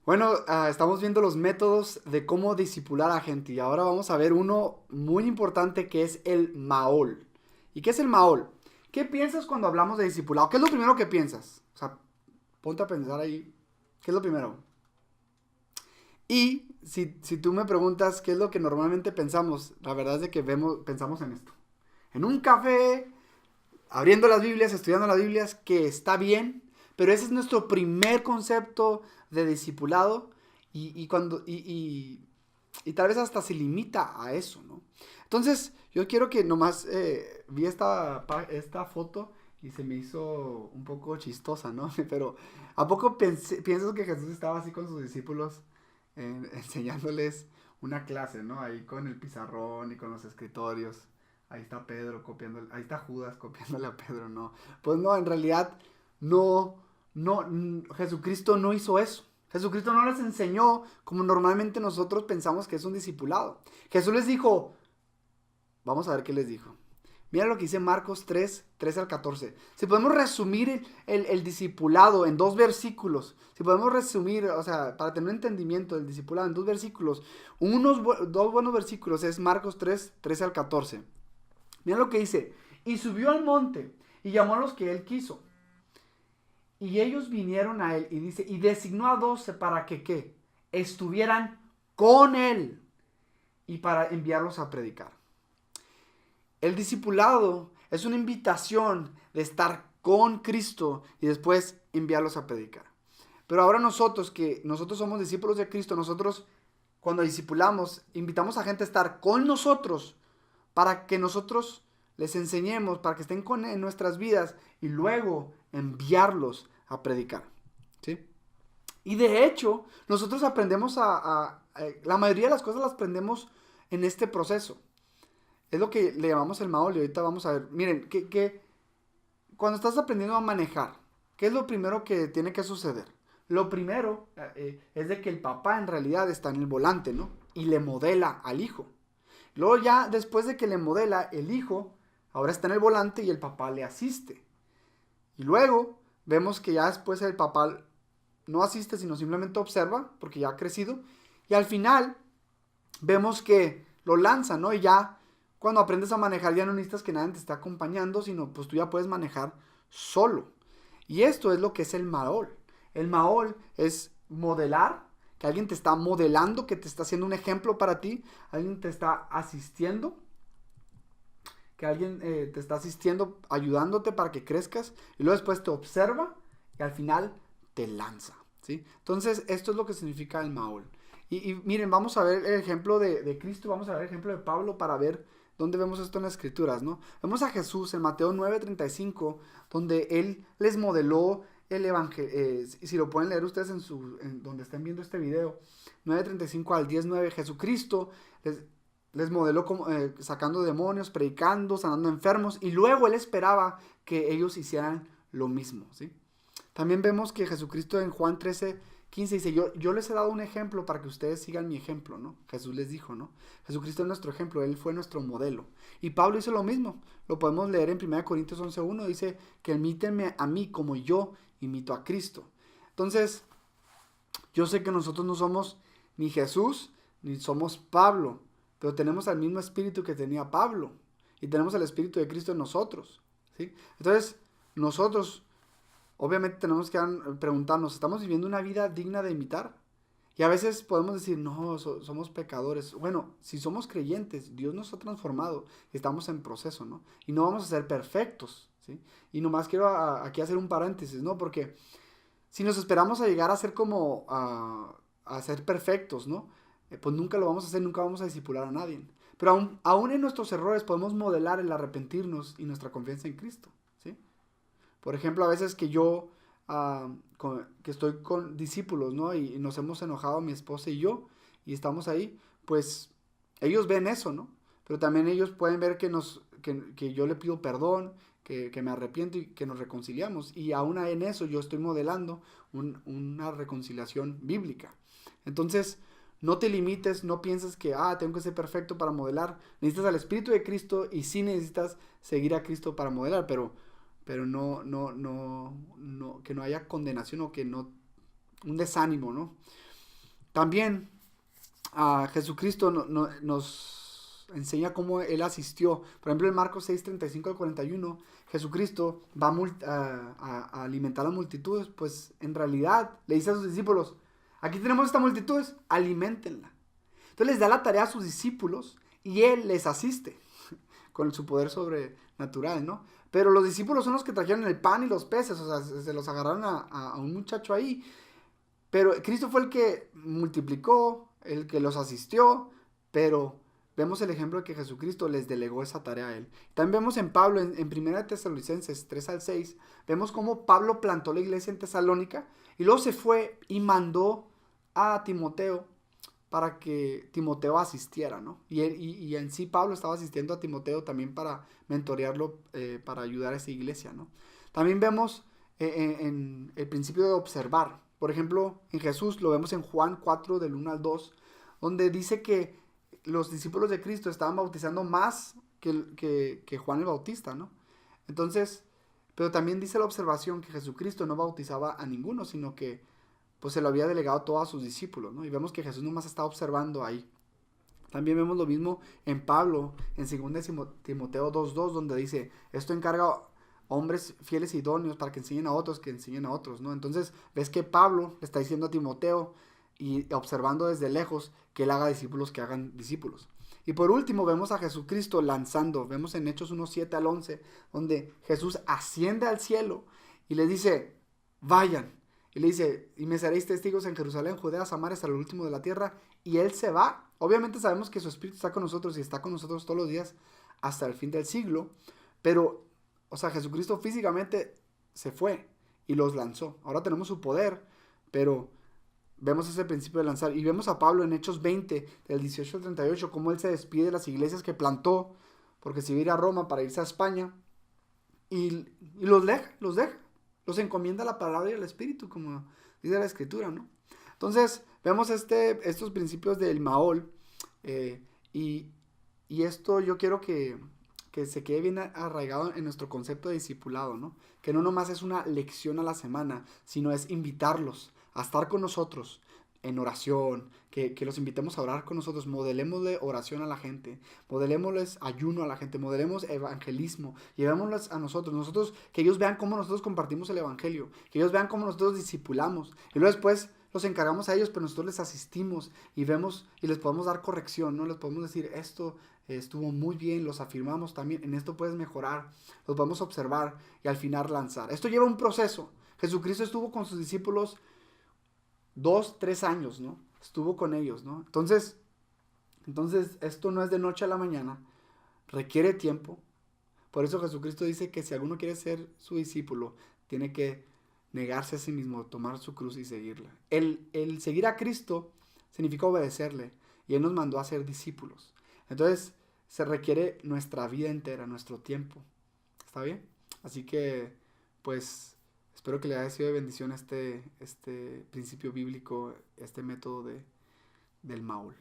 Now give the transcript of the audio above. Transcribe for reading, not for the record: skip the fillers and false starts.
Bueno, estamos viendo los métodos de cómo discipular a gente y ahora vamos a ver uno muy importante que es el Maol. ¿Y qué es el Maol? ¿Qué piensas cuando hablamos de discipulado? ¿Qué es lo primero que piensas? O sea, ponte a pensar ahí. ¿Qué es lo primero? Y si tú me preguntas qué es lo que normalmente pensamos, la verdad es de que pensamos en esto. En un café, abriendo las Biblias, estudiando las Biblias, que está bien, pero ese es nuestro primer concepto de discipulado y tal vez hasta se limita a eso, ¿no? Entonces, yo quiero que nomás vi esta foto y se me hizo un poco chistosa, ¿no? Pero ¿a poco piensas que Jesús estaba así con sus discípulos enseñándoles una clase, ¿no? Ahí con el pizarrón y con los escritorios. Ahí está Pedro copiando, ahí está Judas copiándole a Pedro, no. Pues no, en realidad no, Jesucristo no hizo eso. Jesucristo no les enseñó como normalmente nosotros pensamos que es un discipulado. Jesús les dijo, vamos a ver qué les dijo. Mira lo que dice Marcos 3, 13 al 14. Si podemos resumir el discipulado en dos versículos, si podemos resumir, o sea, para tener un entendimiento del discipulado en dos versículos, dos buenos versículos es Marcos 3, 13 al 14. Mira lo que dice. Y subió al monte y llamó a los que él quiso. Y ellos vinieron a él y dice, y designó a 12 para que ¿qué? Estuvieran con él y para enviarlos a predicar. El discipulado es una invitación de estar con Cristo y después enviarlos a predicar. Pero ahora nosotros, que nosotros somos discípulos de Cristo, nosotros cuando discipulamos, invitamos a gente a estar con nosotros para que nosotros les enseñemos, para que estén en nuestras vidas y luego enviarlos a predicar. ¿Sí? Y de hecho, nosotros aprendemos la mayoría de las cosas las aprendemos en este proceso. Es lo que le llamamos el Maol y ahorita vamos a ver. Miren, cuando estás aprendiendo a manejar, ¿qué es lo primero que tiene que suceder? Lo primero es de que el papá en realidad está en el volante, ¿no? Y le modela al hijo. Luego ya después de que le modela, el hijo ahora está en el volante y el papá le asiste. Y luego vemos que ya después el papá no asiste, sino simplemente observa, porque ya ha crecido. Y al final vemos que lo lanza, ¿no? Y ya cuando aprendes a manejar ya no necesitas que nadie te esté acompañando, sino pues tú ya puedes manejar solo. Y esto es lo que es el Maol. El Maol es modelar, que alguien te está modelando, que te está haciendo un ejemplo para ti, alguien te está asistiendo, que alguien te está asistiendo, ayudándote para que crezcas, y luego después te observa y al final te lanza. ¿Sí? Entonces, esto es lo que significa el Maol. Y miren, vamos a ver el ejemplo de Cristo, vamos a ver el ejemplo de Pablo para ver dónde vemos esto en las escrituras, ¿no? Vemos a Jesús en Mateo 9:35, donde él les modeló el evangelio. Si lo pueden leer ustedes donde estén viendo este video, 9:35 al 10:9, Jesucristo les modeló como, sacando demonios, predicando, sanando enfermos, y luego él esperaba que ellos hicieran lo mismo, ¿sí? También vemos que Jesucristo en Juan 13:15 dice, yo les he dado un ejemplo para que ustedes sigan mi ejemplo, ¿no? Jesús les dijo, ¿no? Jesucristo es nuestro ejemplo, Él fue nuestro modelo. Y Pablo hizo lo mismo, lo podemos leer en 1 Corintios 11:1, dice que imítenme a mí como yo imito a Cristo. Entonces, yo sé que nosotros no somos ni Jesús, ni somos Pablo, pero tenemos el mismo espíritu que tenía Pablo. Y tenemos el espíritu de Cristo en nosotros, ¿sí? Entonces, nosotros obviamente tenemos que preguntarnos, ¿estamos viviendo una vida digna de imitar? Y a veces podemos decir, no, somos pecadores. Bueno, si somos creyentes, Dios nos ha transformado, estamos en proceso, ¿no? Y no vamos a ser perfectos, ¿sí? Y nomás quiero aquí hacer un paréntesis, ¿no? Porque si nos esperamos a llegar a ser como, a ser perfectos, ¿no? Pues nunca lo vamos a hacer, nunca vamos a discipular a nadie. Pero aún en nuestros errores podemos modelar el arrepentirnos y nuestra confianza en Cristo, ¿sí? Por ejemplo, a veces que yo, que estoy con discípulos, ¿no? Y nos hemos enojado mi esposa y yo, y estamos ahí, pues ellos ven eso, ¿no? Pero también ellos pueden ver que yo le pido perdón, que me arrepiento y que nos reconciliamos. Y aún en eso yo estoy modelando una reconciliación bíblica. Entonces, no te limites, no pienses que, tengo que ser perfecto para modelar. Necesitas al Espíritu de Cristo y sí necesitas seguir a Cristo para modelar, pero no, que no haya condenación o que no, un desánimo, ¿no? También Jesucristo nos enseña cómo Él asistió. Por ejemplo, en Marcos 6:35 al 41, Jesucristo va a alimentar a las multitudes. Pues en realidad le dice a sus discípulos, aquí tenemos esta multitud, aliméntenla. Entonces les da la tarea a sus discípulos y Él les asiste con su poder sobrenatural, ¿no? Pero los discípulos son los que trajeron el pan y los peces, o sea, se los agarraron a un muchacho ahí. Pero Cristo fue el que multiplicó, el que los asistió, pero vemos el ejemplo de que Jesucristo les delegó esa tarea a Él. También vemos en Pablo, en 1 Tesalonicenses 3 al 6, vemos cómo Pablo plantó la iglesia en Tesalónica y luego se fue y mandó a Timoteo para que Timoteo asistiera, ¿no? Y en sí Pablo estaba asistiendo a Timoteo también para mentorearlo, para ayudar a esa iglesia, ¿no? También vemos en el principio de observar. Por ejemplo, en Jesús lo vemos en Juan 4 del 1 al 2, donde dice que los discípulos de Cristo estaban bautizando más que Juan el Bautista, ¿no? Entonces, pero también dice la observación que Jesucristo no bautizaba a ninguno, sino que pues se lo había delegado todo a sus discípulos, ¿no? Y vemos que Jesús nomás está observando ahí. También vemos lo mismo en Pablo, en 2 Timoteo 2:2, donde dice, esto encarga a hombres fieles y idóneos para que enseñen a otros, que enseñen a otros, ¿no? Entonces, ves que Pablo le está diciendo a Timoteo y observando desde lejos que él haga discípulos que hagan discípulos. Y por último, vemos a Jesucristo lanzando, vemos en Hechos 1:7 al 11, donde Jesús asciende al cielo y le dice, vayan. Y le dice, y me seréis testigos en Jerusalén, Judea, Samaria, hasta lo último de la tierra. Y Él se va. Obviamente sabemos que su Espíritu está con nosotros y está con nosotros todos los días hasta el fin del siglo. Pero, o sea, Jesucristo físicamente se fue y los lanzó. Ahora tenemos su poder, pero vemos ese principio de lanzar. Y vemos a Pablo en Hechos 20, del 18 al 38, cómo él se despide de las iglesias que plantó, porque se iba a ir a Roma para irse a España. Y los deja. Los encomienda la palabra y el espíritu, como dice la escritura, ¿no? Entonces, vemos estos principios del Maol, y, y esto yo quiero que se quede bien arraigado en nuestro concepto de discipulado, ¿no? Que no nomás es una lección a la semana, sino es invitarlos a estar con nosotros en oración, que los invitemos a orar con nosotros, modelémosle oración a la gente, modelémosles ayuno a la gente, modelemos evangelismo, llevémoslos a nosotros, que ellos vean cómo nosotros compartimos el evangelio, que ellos vean cómo nosotros discipulamos, y luego después los encargamos a ellos, pero nosotros les asistimos y vemos y les podemos dar corrección, ¿no? Les podemos decir, esto estuvo muy bien, los afirmamos también, en esto puedes mejorar, los podemos observar y al final lanzar. Esto lleva un proceso. Jesucristo estuvo con sus discípulos 2, 3 años, ¿no? Estuvo con ellos, ¿no? Entonces, esto no es de noche a la mañana, requiere tiempo. Por eso Jesucristo dice que si alguno quiere ser su discípulo, tiene que negarse a sí mismo, tomar su cruz y seguirla. El seguir a Cristo significa obedecerle, y Él nos mandó a ser discípulos. Entonces, se requiere nuestra vida entera, nuestro tiempo. ¿Está bien? Así que, pues, espero que le haya sido de bendición este principio bíblico, este método del Maol.